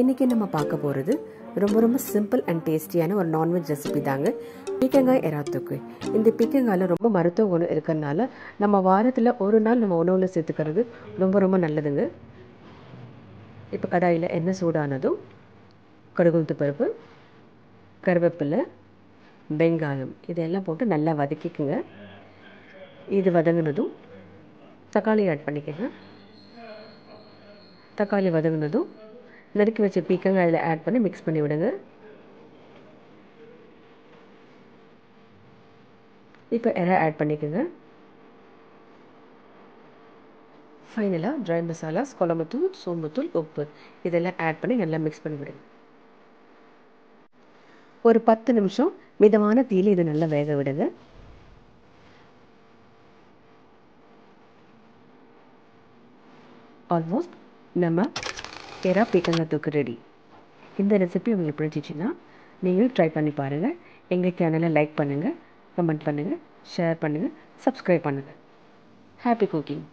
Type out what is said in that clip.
இன்றைக்கி நம்ம பார்க்க போகிறது ரொம்ப ரொம்ப சிம்பிள் அண்ட் டேஸ்டியான ஒரு நான்வெஜ் ரெசிபி தாங்க, பீக்கங்காய் எறா தொக்கு. இந்த பீக்கங்காயில் ரொம்ப மருத்துவ குணம் இருக்கிறதுனால நம்ம வாரத்தில் ஒரு நாள் நம்ம உணவில் சேர்த்துக்கிறது ரொம்ப ரொம்ப நல்லதுங்க. இப்போ கடாயில் எண்ணெய் சூடானதும் கடுகுளுத்து பருப்பு, கருவேப்பிலை, வெங்காயம் இதெல்லாம் போட்டு நல்லா வதக்கிக்குங்க. இது வதங்கினதும் தக்காளி ஆட் பண்ணிக்கோங்க. தக்காளி வதங்கினதும் நறுக்கி வச்ச பீக்கங்காய் அதில் ஆட் பண்ணி மிக்ஸ் பண்ணி விடுங்க. இப்போ எறா ஆட் பண்ணிக்கோங்க. ஃபைனலாக ட்ரை மசாலாஸ், குழம்புத்தூள், சோம்புத்தூள், உப்பு இதெல்லாம் ஆட் பண்ணி நல்லா மிக்ஸ் பண்ணி விடுங்க. ஒரு 10 நிமிஷம் மிதமான தீயில் இது நல்லா வேக விடுங்க. ஆல்மோஸ்ட் நம்ம எறா பீக்கங்காய் தொக்கு ரெடி. இந்த ரெசிபி உங்களுக்கு பிடிச்சிச்சின்னா நீங்கள் ட்ரை பண்ணி பாருங்கள். எங்கள் சேனலை லைக் பண்ணுங்கள், கமெண்ட் பண்ணுங்கள், ஷேர் பண்ணுங்கள், சப்ஸ்கிரைப் பண்ணுங்கள். Happy cooking.